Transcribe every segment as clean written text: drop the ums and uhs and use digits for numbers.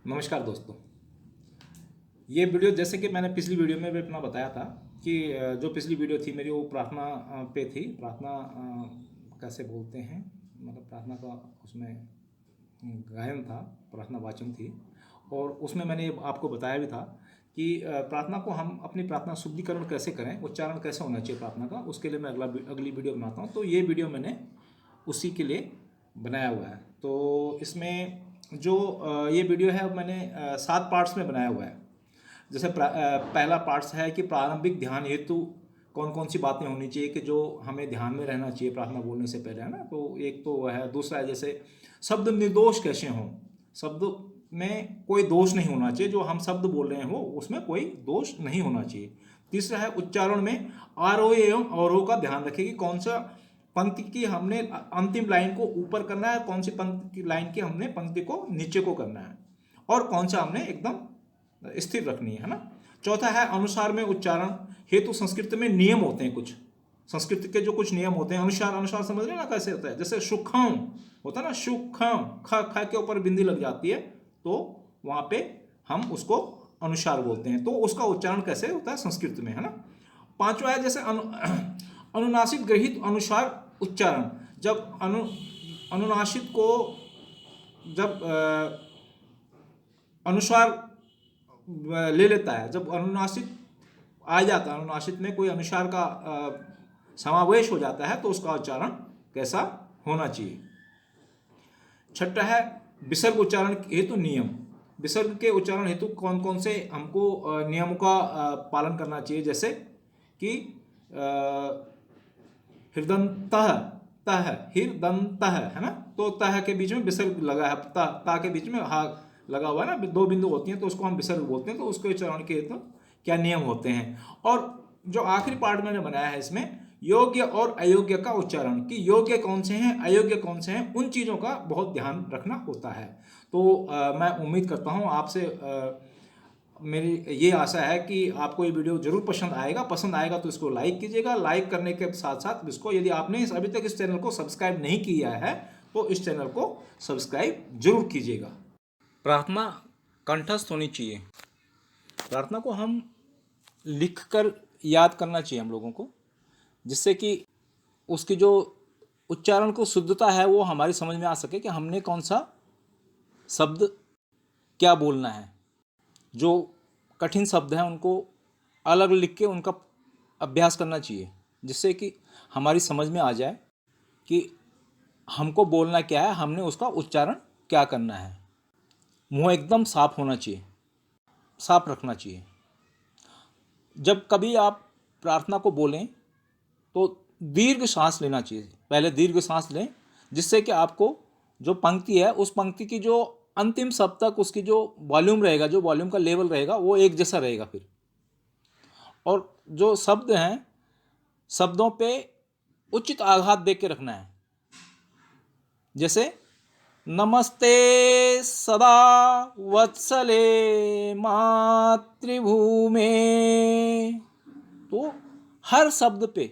नमस्कार दोस्तों। ये वीडियो जैसे कि मैंने पिछली वीडियो में भी अपना बताया था कि जो पिछली वीडियो थी मेरी वो प्रार्थना पे थी। प्रार्थना कैसे बोलते हैं, मतलब प्रार्थना का उसमें गायन था, प्रार्थना वाचन थी। और उसमें मैंने ये आपको बताया भी था कि प्रार्थना को हम अपनी प्रार्थना शुद्धिकरण कैसे करें, उच्चारण कैसे होना चाहिए प्रार्थना का, उसके लिए मैं अगली वीडियो बनाता हूँ। तो ये वीडियो मैंने उसी के लिए बनाया हुआ है। तो इसमें जो ये वीडियो है मैंने 7 पार्ट्स में बनाया हुआ है। जैसे पहला पार्ट्स है कि प्रारंभिक ध्यान हेतु कौन कौन सी बातें होनी चाहिए कि जो हमें ध्यान में रहना चाहिए प्रार्थना बोलने से पहले, है ना। तो एक तो वह है। दूसरा है जैसे शब्द निर्दोष कैसे हों, शब्द में कोई दोष नहीं होना चाहिए, जो हम शब्द बोल रहे हो उसमें कोई दोष नहीं होना चाहिए। तीसरा है उच्चारण में आरोह एवं अवरोह का ध्यान रखें कि कौन सा पंक्ति की हमने अंतिम लाइन को ऊपर करना है, कौन सी पंक्ति की लाइन की हमने पंक्ति को नीचे को करना है, और कौन सा हमने एकदम स्थिर रखनी है ना। चौथा है अनुसार में उच्चारण हेतु संस्कृत में नियम होते हैं कुछ, संस्कृत के जो कुछ नियम होते हैं। अनुसार अनुसार समझ रहे ना कैसे होता है। जैसे सुखम होता है ना, सुखम, ख ख के ऊपर बिंदी लग जाती है तो वहां पे हम उसको अनुसार बोलते हैं। तो उसका उच्चारण कैसे होता है संस्कृत में, है ना। पांचवा है जैसे अनुनासिक ग्रहित अनुसार उच्चारण। जब अनुनासिक को जब अनुसार ले लेता है, जब अनुनासिक आ जाता है, अनुनासिक में कोई अनुसार का समावेश हो जाता है तो उसका उच्चारण कैसा होना चाहिए। छठा है विसर्ग उच्चारण हेतु नियम। विसर्ग के उच्चारण हेतु कौन कौन से हमको नियमों का पालन करना चाहिए। जैसे कि हृदंतः, तह, हृदंतः, है ना। तो तह के बीच में विसर्ग लगा है, ता के बीच में हा लगा हुआ है ना, दो बिंदु होती हैं तो उसको हम विसर्ग बोलते हैं। तो उसके उच्चारण के हेतु क्या नियम होते हैं। और जो आखिरी पार्ट मैंने बनाया है इसमें योग्य और अयोग्य का उच्चारण, कि योग्य कौन से हैं अयोग्य कौन से हैं, उन चीज़ों का बहुत ध्यान रखना होता है। तो मैं उम्मीद करता हूँ आपसे मेरी ये आशा है कि आपको ये वीडियो जरूर पसंद आएगा तो इसको लाइक कीजिएगा। लाइक करने के साथ साथ इसको, यदि आपने अभी तक इस चैनल को सब्सक्राइब नहीं किया है तो इस चैनल को सब्सक्राइब जरूर कीजिएगा। प्रार्थना कंठस्थ होनी चाहिए। प्रार्थना को हम लिख कर याद करना चाहिए हम लोगों को, जिससे कि उसकी जो उच्चारण को शुद्धता है वो हमारी समझ में आ सके कि हमने कौन सा शब्द क्या बोलना है। जो कठिन शब्द हैं उनको अलग लिख के उनका अभ्यास करना चाहिए, जिससे कि हमारी समझ में आ जाए कि हमको बोलना क्या है, हमने उसका उच्चारण क्या करना है। मुंह एकदम साफ होना चाहिए, साफ रखना चाहिए। जब कभी आप प्रार्थना को बोलें तो दीर्घ सांस लेना चाहिए। पहले दीर्घ सांस लें, जिससे कि आपको जो पंक्ति है उस पंक्ति की जो अंतिम शब्द तक उसकी जो वॉल्यूम रहेगा, जो वॉल्यूम का लेवल रहेगा वो एक जैसा रहेगा फिर। और जो शब्द हैं, शब्दों पे उचित आघात दे के रखना है। जैसे नमस्ते सदा वत्सले मातृभूमे, तो हर शब्द पे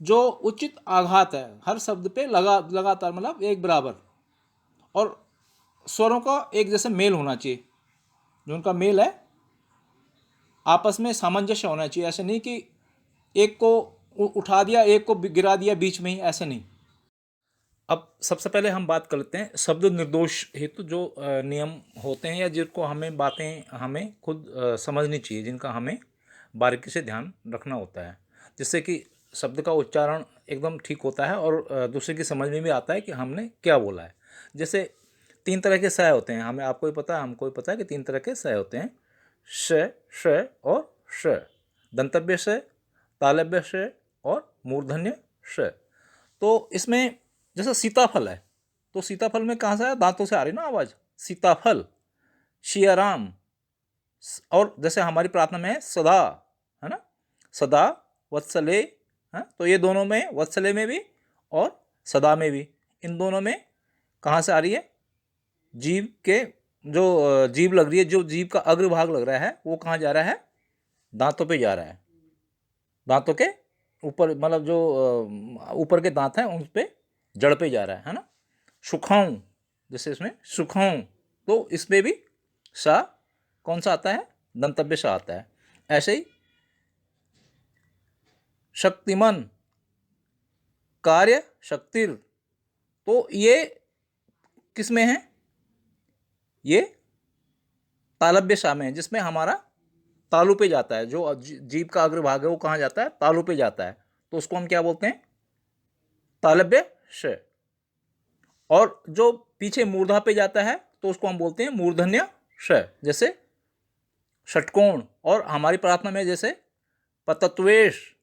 जो उचित आघात है, हर शब्द पे लगातार मतलब एक बराबर, और स्वरों का एक जैसे मेल होना चाहिए। जो उनका मेल है आपस में सामंजस्य होना चाहिए। ऐसे नहीं कि एक को उठा दिया एक को गिरा दिया बीच में ही, ऐसे नहीं। अब सबसे पहले हम बात कर लेते हैं शब्द निर्दोष हेतु जो नियम होते हैं, या जिनको हमें बातें हमें खुद समझनी चाहिए, जिनका हमें बारीकी से ध्यान रखना होता है, जिससे कि शब्द का उच्चारण एकदम ठीक होता है और दूसरे की समझ में भी आता है कि हमने क्या बोला है। जैसे 3 तरह के स होते हैं, हमें आपको भी पता है, हमको भी पता है कि 3 तरह के स होते हैं, श, श और श। दंतव्य श, तालव्य श और मूर्धन्य श। तो इसमें जैसे सीताफल है, तो सीताफल में कहाँ से आया, दांतों से आ रही ना आवाज़, सीताफल, शियाराम। और जैसे हमारी प्रार्थना में है सदा, है ना, सदा वत्सले, है, तो ये दोनों में, वत्सले में भी और सदा में भी, इन दोनों में कहाँ से आ रही है, जीभ के जो जीभ लग रही है, जो जीभ का अग्रभाग लग रहा है वो कहाँ जा रहा है, दांतों पे जा रहा है। दांतों के ऊपर, मतलब जो ऊपर के दांत हैं उन पे, जड़ पे जा रहा है ना। सुखाऊं, जैसे इसमें सुखाऊं, तो इसमें भी सा कौन सा आता है? दंतव्य सा आता है। ऐसे ही शक्तिमान, कार्य शक्तिर, तो ये किस में है? ये तालव्य सा में है, जिसमें हमारा तालु पे जाता है। जो जीभ का अग्रभाग है वो कहाँ जाता है? तालु पे जाता है। तो उसको हम क्या बोलते हैं? तालव्य श। और जो पीछे मूर्धा पे जाता है तो उसको हम बोलते हैं मूर्धन्य श। जैसे षटकोण, और हमारी प्रार्थना में जैसे पतत्वेश,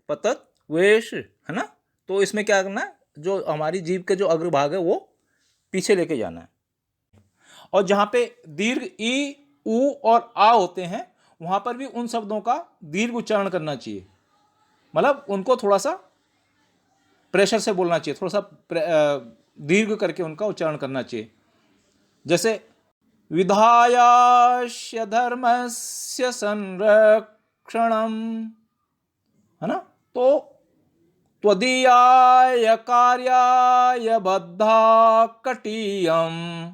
पतत्वेश, है ना? तो इसमें क्या करना है? जो हमारी जीभ के जो अग्रभाग है वो पीछे लेके जाना है। और जहां पे दीर्घ ई, उ और आ होते हैं वहां पर भी उन शब्दों का दीर्घ उच्चारण करना चाहिए। मतलब उनको थोड़ा सा प्रेशर से बोलना चाहिए, थोड़ा सा दीर्घ करके उनका उच्चारण करना चाहिए। जैसे विधायास्य धर्मस्य संरक्षणम, है ना? तो त्वदीयाय कार्याय बद्धा कटीयम,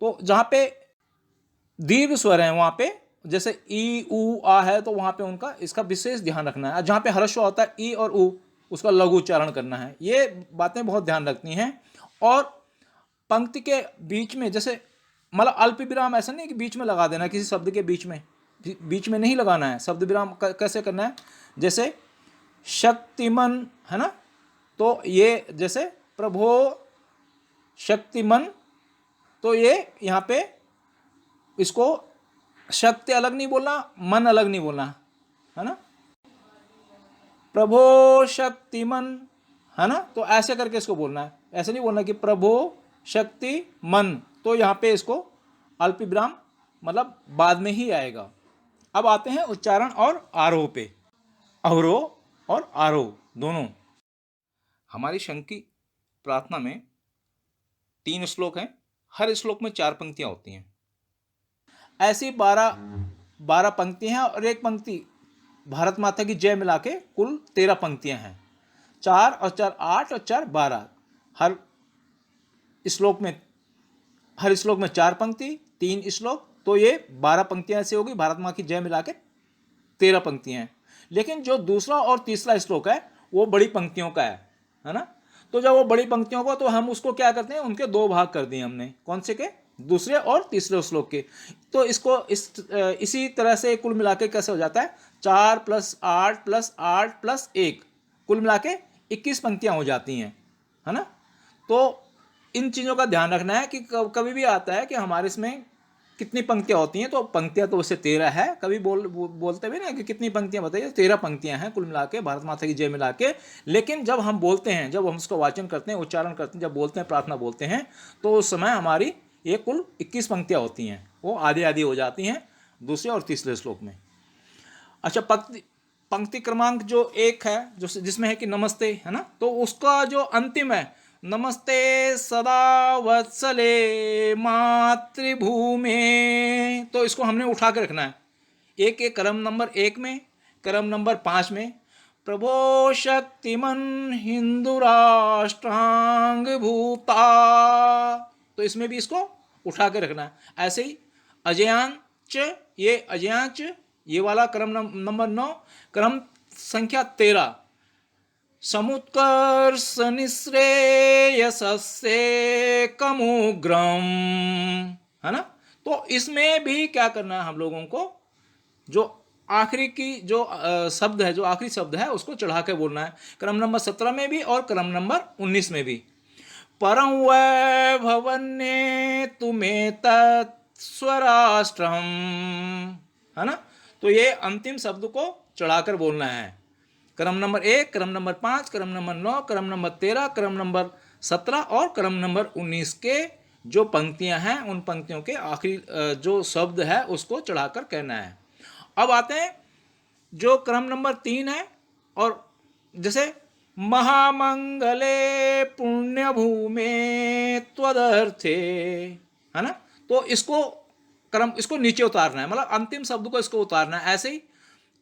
तो जहां पे दीर्घ स्वर है वहां पे, जैसे ई, उ, आ है, तो वहां पे उनका इसका विशेष ध्यान रखना है। जहां पे ह्रस्व होता है ई और उ, उसका लघु उच्चारण करना है। ये बातें बहुत ध्यान रखनी हैं। और पंक्ति के बीच में, जैसे मतलब अल्प विराम ऐसा नहीं कि बीच में लगा देना, किसी शब्द के बीच में नहीं लगाना है। शब्द विराम कैसे करना है? जैसे शक्तिमन, है ना? तो ये जैसे प्रभो शक्तिमन, तो ये यहाँ पे इसको शक्ति अलग नहीं बोलना, मन अलग नहीं बोलना, है ना? प्रभो शक्तिमन, है ना? तो ऐसे करके इसको बोलना है। ऐसे नहीं बोलना कि प्रभो शक्ति मन, तो यहाँ पे इसको अल्प विराम मतलब बाद में ही आएगा। अब आते हैं उच्चारण और आरोह पे। अवरोह और आरोह दोनों। हमारी शंकी प्रार्थना में 3 श्लोक हैं। हर श्लोक में 4 पंक्तियां होती हैं। ऐसी 12 पंक्तियां हैं, और एक पंक्ति भारत माता की जय मिला के कुल 13 पंक्तियां हैं। 4 और 4 8 और 4 12। हर श्लोक में 4 पंक्ति, 3 श्लोक, तो ये 12 पंक्तियां ऐसी होगी। भारत माता की जय मिला के 13 पंक्तियां हैं। लेकिन जो दूसरा और तीसरा श्लोक है वो बड़ी पंक्तियों का है ना? तो जब वो बड़ी पंक्तियों को, तो हम उसको क्या करते हैं, उनके 2 भाग कर दिए हमने। कौन से के? दूसरे और तीसरे श्लोक के। तो इसको इसी तरह से कुल मिला के कैसे हो जाता है? 4 + 8 + 8 + 1, कुल मिला के 21 पंक्तियां हो जाती हैं, है ना? तो इन चीज़ों का ध्यान रखना है कि कभी भी आता है कि हमारे इसमें कितनी पंक्तियां होती हैं। तो पंक्तियां तो वैसे 13 है। कभी बोलते भी ना कि कितनी पंक्तियां बताइए, 13 पंक्तियां हैं कुल मिला के, भारत माता की जय मिला के। लेकिन जब हम बोलते हैं, जब हम उसको वाचन करते हैं, उच्चारण करते हैं, जब बोलते हैं, प्रार्थना बोलते हैं, तो उस समय हमारी ये कुल 21 पंक्तियां होती हैं। वो आधी आधी हो जाती हैं दूसरे और तीसरे श्लोक में। अच्छा, पंक्ति क्रमांक जो 1 है, जो जिसमें है कि नमस्ते, है ना? तो उसका जो अंतिम है, नमस्ते सदा वत्सले मातृभूमे, तो इसको हमने उठा के रखना है। एक क्रम नंबर 1 में, क्रम नंबर 5 में प्रभो शक्तिमन हिंदू राष्ट्रांग भूता, तो इसमें भी इसको उठा के रखना है। ऐसे ही अजयांच, ये अजयांच, ये वाला क्रम नंबर 9, क्रम संख्या 13 समुत्कर्ष निश्रेयसस्ये कमुग्रम, है ना? तो इसमें भी क्या करना है हम लोगों को? जो आखिरी की जो शब्द है, जो आखिरी शब्द है, उसको चढ़ा के बोलना है। क्रम नंबर 17 में भी और क्रम नंबर 19 में भी। परम वैभवन्ये तुम्हें तत्स्वराष्ट्रम, है ना? तो ये अंतिम शब्द को चढ़ाकर बोलना है। क्रम नंबर 1, क्रम नंबर 5, क्रम नंबर 9, क्रम नंबर 13, क्रम नंबर 17 और क्रम नंबर 19 के जो पंक्तियां हैं, उन पंक्तियों के आखिरी जो शब्द है उसको चढ़ाकर कहना है। अब आते हैं जो क्रम नंबर 3 है, और जैसे महामंगले पुण्य भूमे त्वदर्थे, है ना? तो इसको नीचे उतारना है, मतलब अंतिम शब्द को इसको उतारना है। ऐसे ही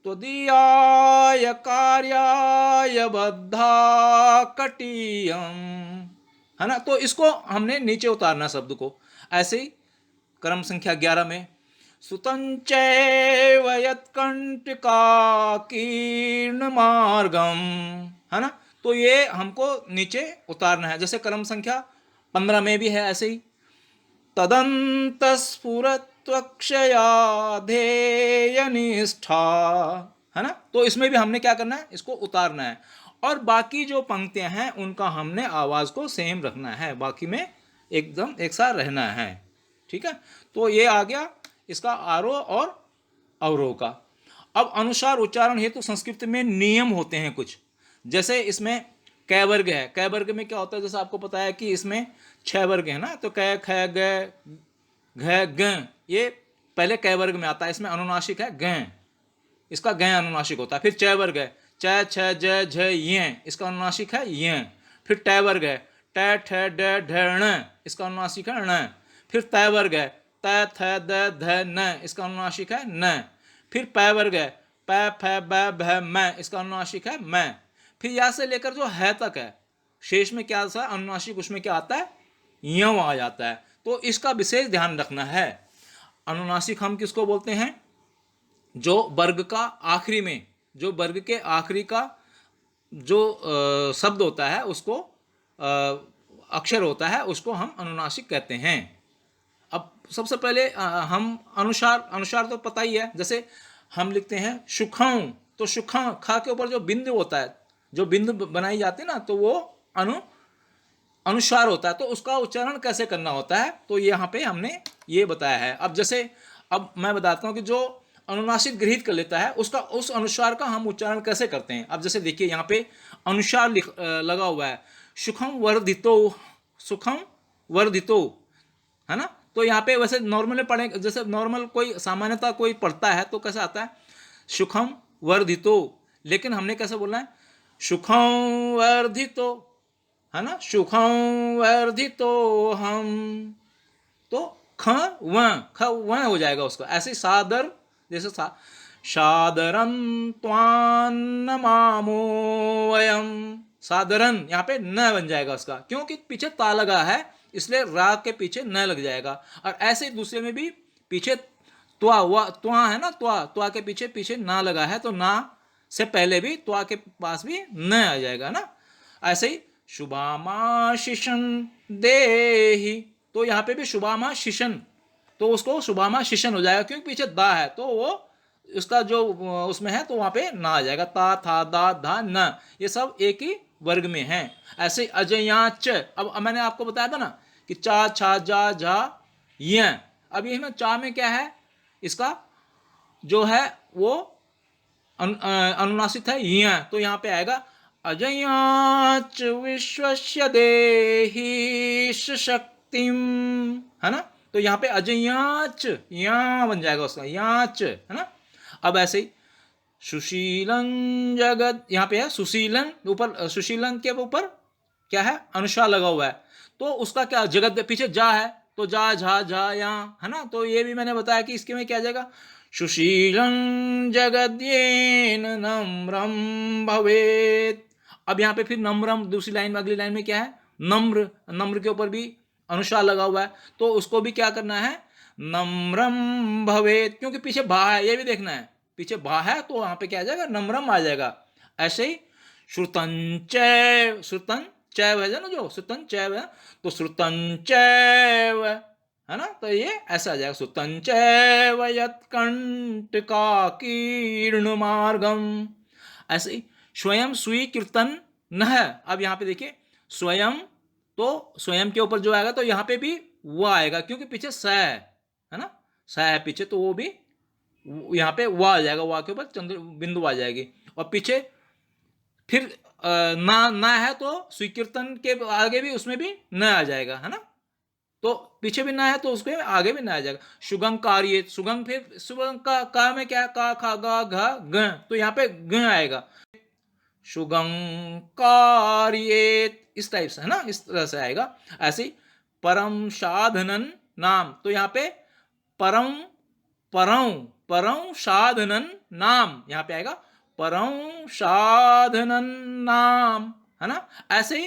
त्वदीयाय कार्याय बद्धा कटीयम, है ना? तो इसको हमने नीचे उतारना शब्द को। ऐसे ही क्रम संख्या 11 में सुतंचैव यत्कंटकाकीर्ण मार्गम, है ना। तो ये हमको नीचे उतारना है। जैसे क्रम संख्या 15 में भी है ऐसे ही, तदंत स्फुरत्वक्षया ध्येय निष्ठा, है ना। तो इसमें भी हमने क्या करना है, इसको उतारना है। और बाकी जो पंक्तियां हैं उनका हमने आवाज को सेम रखना है, बाकी में एकदम एक साथ रहना है, ठीक है। तो ये आ गया इसका आरोह और अवरोह का। अब अनुसार उच्चारण हेतु संस्कृत में नियम होते हैं कुछ। जैसे इसमें कै वर्ग है, कै वर्ग में क्या होता है, जैसे आपको पता है कि इसमें 6 वर्ग है ना, तो कै ख ग घ ग, ये पहले कै वर्ग में आता है। इसमें अनुनासिक है ग, इसका ग अनुनासिक होता है। फिर च वर्ग है, च छ ज झ य, इसका अनुनासिक है य। फिर ट वर्ग है, ट ठ ड ढ ण, इसका अनुनासिक है ण। फिर त वर्ग है, त थ द ध न, इसका अनुनासिक है न। फिर प वर्ग है, प फ ब भ म, इसका अनुनासिक है म। फिर यहाँ से लेकर जो है तक है, शेष में क्या है अनुनासिक, उसमें क्या आता है, यव आ जाता है। तो इसका विशेष ध्यान रखना है। अनुनासिक हम किसको बोलते हैं, जो वर्ग का आखिरी में, जो वर्ग के आखिरी का जो शब्द होता है, उसको अक्षर होता है, उसको हम अनुनासिक कहते हैं। अब सबसे पहले हम अनुसार तो पता ही है। जैसे हम लिखते हैं सुखं, तो सुखं खा के ऊपर जो बिंदु होता है, जो बिंदु बनाई जाती है ना, तो वो अनुसार होता है। तो उसका उच्चारण कैसे करना होता है, तो यहाँ पे हमने ये बताया है। अब जैसे अब मैं बताता हूँ कि जो अनुनासिक गृहीत कर लेता है, उसका उस अनुसार का हम उच्चारण कैसे करते हैं। अब जैसे देखिए यहाँ पे अनुसार लगा हुआ है, सुखम वर्धितो, सुखम वर्धितो, है ना। तो यहाँ पे वैसे नॉर्मली पढ़े, जैसे नॉर्मल कोई सामान्यतः कोई पढ़ता है तो कैसा आता है, सुखम वर्धितो। लेकिन हमने कैसे बोलना है, सुखम वर्धितो, है ना, सुखम वर्धितो हम, तो ख व हो जाएगा उसका। ऐसे सादर, जैसे सादरं त्वां नमामो वयम, सादरन यहाँ पे न बन जाएगा उसका, क्योंकि पीछे ता लगा है, इसलिए रा के पीछे न लग जाएगा। और ऐसे दूसरे में भी पीछे त्वा है ना, त्वा के पीछे ना लगा है, तो ना से पहले भी त्वा के पास भी न आ जाएगा ना। ऐसे ही शुभामाशिषं देहि, तो यहाँ पे भी शुभामाशिषं, तो उसको शुभामाशिषं हो जाएगा, क्योंकि पीछे दा है, तो वो उसका जो उसमें है तो वहाँ पे ना आ जाएगा। ता था दा धा न, ये सब एक ही वर्ग में है। ऐसे अजयाच, अब मैंने आपको बताया था ना कि चा छा जा झा य, अब ये चा में क्या है, इसका जो है वो अनुनासिक है य, तो यहाँ पे आएगा अजयाच विश्वस्य देहि शक्तिम, है ना। तो यहाँ पे अजयाच या बन जाएगा उसका, याच, है ना। अब ऐसे ही सुशीलन जगत, यहाँ पे है सुशीलन, ऊपर सुशीलन के ऊपर क्या है, अनुसार लगा हुआ है, तो उसका क्या, जगत पीछे जा है, तो जा झा झा या, है ना। तो ये भी मैंने बताया कि इसके में क्या जाएगा, सुशीलं जगद्येन नम्रम भवेत। अब यहाँ पे फिर नम्रम, दूसरी लाइन में, अगली लाइन में क्या है, नम्र, नम्र के ऊपर भी अनुसार लगा हुआ है, तो उसको भी क्या करना है, नम्रम भवेत, क्योंकि पीछे भा है, ये भी देखना है, पीछे भा है तो वहां पे क्या आ जाएगा, नम्रम आ जाएगा। ऐसे ही श्रुतंचैव, श्रुतन चैव है ना, जो श्रुतन चैव है, तो श्रुतंचैव, है ना। तो ये ऐसा आ जाएगा, श्रुतंचैव यत्कंटकाकीर्ण मार्गम। ऐसे ही स्वयं स्वीकृतन न, अब यहाँ पे देखिए स्वयं, तो स्वयं के ऊपर जो आएगा तो यहाँ पे भी वो आएगा, क्योंकि पीछे स है ना, स है पीछे, तो वो भी यहाँ पे वा आ जाएगा, वा के ऊपर चंद्र बिंदु आ जाएगी। और पीछे फिर ना है तो स्वीकृतन के आगे भी उसमें भी न आ जाएगा, है ना। तो पीछे भी ना है तो उसके आगे भी ना आ जाएगा। सुगम कार्य, सुगम, फिर सुगम का में क्या, का खा गा घा ग, तो यहाँ पे ग आएगा, सुगम कार्ये, इस टाइप से, है ना, इस तरह से आएगा। ऐसे ही परम साधनन नाम, तो यहाँ पे परम परम परम साधनन नाम, यहाँ पे आएगा परम साधनन नाम, है ना। ऐसे ही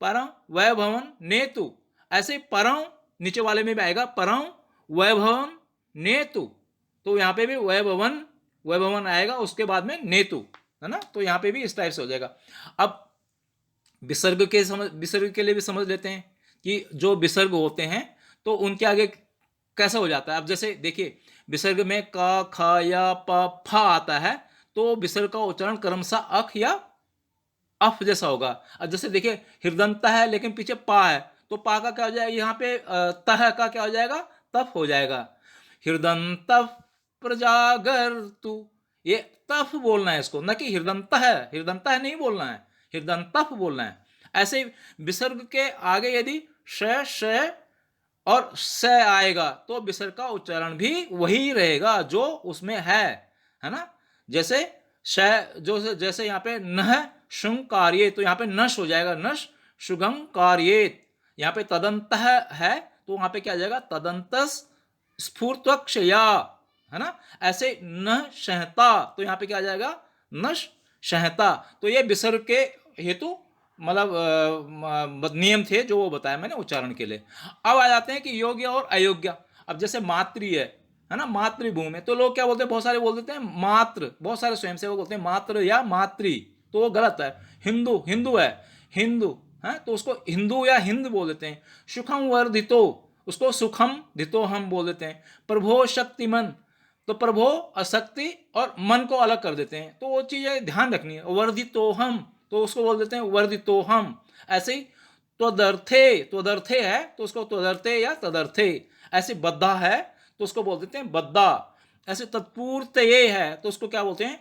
परम वैभवन नेतु, ऐसे परम नीचे वाले में भी आएगा परम वैभवन नेतु, तो यहाँ पे भी वैभवन आएगा, उसके बाद में नेतु, है ना। तो यहाँ पे भी इस टाइप से हो जाएगा। अब विसर्ग के लिए भी समझ लेते हैं कि जो विसर्ग होते हैं तो उनके आगे कैसा हो जाता है। अब जैसे देखिए, विसर्ग में का, ख या प, फ आता है, तो विसर्ग का उच्चारण क्रमशः अख या अफ जैसा होगा। अब जैसे देखिए, हृदंत है लेकिन पीछे पा है, तो पा का क्या हो जाएगा, यहाँ पे तह का क्या हो जाएगा, तफ हो जाएगा। हृदंत प्रजागर तू, ये तफ बोलना है इसको, न कि हृदंत है नहीं बोलना है, हृदंतफ बोलना है। ऐसे विसर्ग के आगे यदि श और स आएगा तो विसर्ग का उच्चारण भी वही रहेगा जो उसमें है ना। जैसे जैसे यहाँ पे नह शुंग कार्ये, तो यहाँ पे नश हो जाएगा, नश शुगम कार्येत। यहाँ पे तदंत है तो वहां पे क्या आ जाएगा, तदंतस स्फूर्त्वक्षया, है ना। ऐसे न शहता, तो यहाँ पे क्या आ जाएगा, नश शहता। तो ये विसर्ग के हेतु मतलब नियम थे जो वो बताया मैंने उच्चारण के लिए। अब आ जाते हैं कि योग्य और अयोग्य। अब जैसे मातृ है ना, मातृभूमि में तो लोग क्या बोलते हैं, बहुत सारे बोल देते हैं मात्र, बहुत सारे स्वयंसेवक बोलते हैं मात्र या मातृ, तो वो गलत है। हिंदू है, हिंदू है तो उसको हिंदू या हिंद बोल देते हैं। सुखम वर्धितो, उसको सुखम धितो हम बोल देते हैं। प्रभो शक्तिमन, तो प्रभो अशक्ति और मन को अलग कर देते हैं, तो वो चीज़ें ध्यान रखनी है। वर्धितोहम, तो उसको बोल देते हैं वर्धितोहम। ऐसे ही त्वदर्थे है तो उसको त्वदर्थे या तदर्थे। ऐसे बद्धा है तो उसको बोल देते हैं बद्दा। ऐसे तत्पूर्तये है तो उसको क्या बोलते हैं,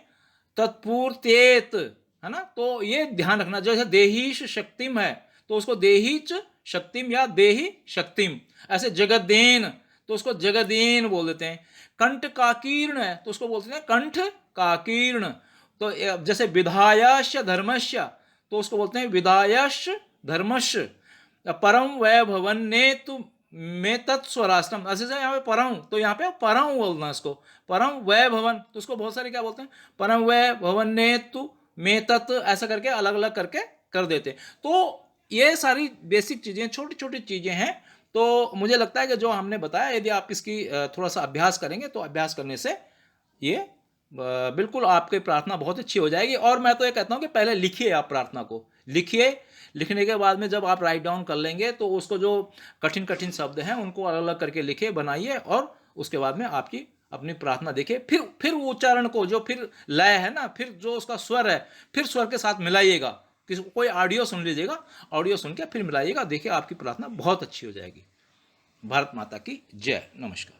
तत्पूर्त्येत, है ना। तो ये ध्यान रखना। जैसे देहीश शक्तिम है तो उसको देहीच शक्तिम या देही शक्तिम। ऐसे जगदेन तो उसको जगदेन बोल देते हैं। कंठ काकीर्ण है तो उसको बोलते हैं कंठ काकीर्ण। तो जैसे विधायश धर्मस्य तो उसको बोलते हैं विधायश धर्मस्य। परम वैभवन्नेतु में तत्स्वराष्ट्रम, ऐसे यहाँ पे परम, तो यहाँ पे परम बोलना इसको, परम वैभवन, तो उसको बहुत सारे क्या बोलते हैं, परम वैभवन्नेतु में तत्, ऐसा करके अलग अलग करके कर देते। तो ये सारी बेसिक चीज़ें, छोटी छोटी चीज़ें हैं। तो मुझे लगता है कि जो हमने बताया, यदि आप इसकी थोड़ा सा अभ्यास करेंगे तो अभ्यास करने से ये बिल्कुल आपकी प्रार्थना बहुत अच्छी हो जाएगी। और मैं तो ये कहता हूँ कि पहले लिखिए, आप प्रार्थना को लिखिए, लिखने के बाद में जब आप राइट डाउन कर लेंगे तो उसको जो कठिन कठिन शब्द हैं उनको अलग अलग करके लिखिए, बनाइए, और उसके बाद में आपकी अपनी प्रार्थना देखिए। फिर उच्चारण को, जो फिर लय है ना, फिर जो उसका स्वर है, फिर स्वर के साथ मिलाइएगा। कोई ऑडियो सुन लीजिएगा, ऑडियो सुन के फिर मिलाइएगा, देखिए आपकी प्रार्थना बहुत अच्छी हो जाएगी। भारत माता की जय। नमस्कार।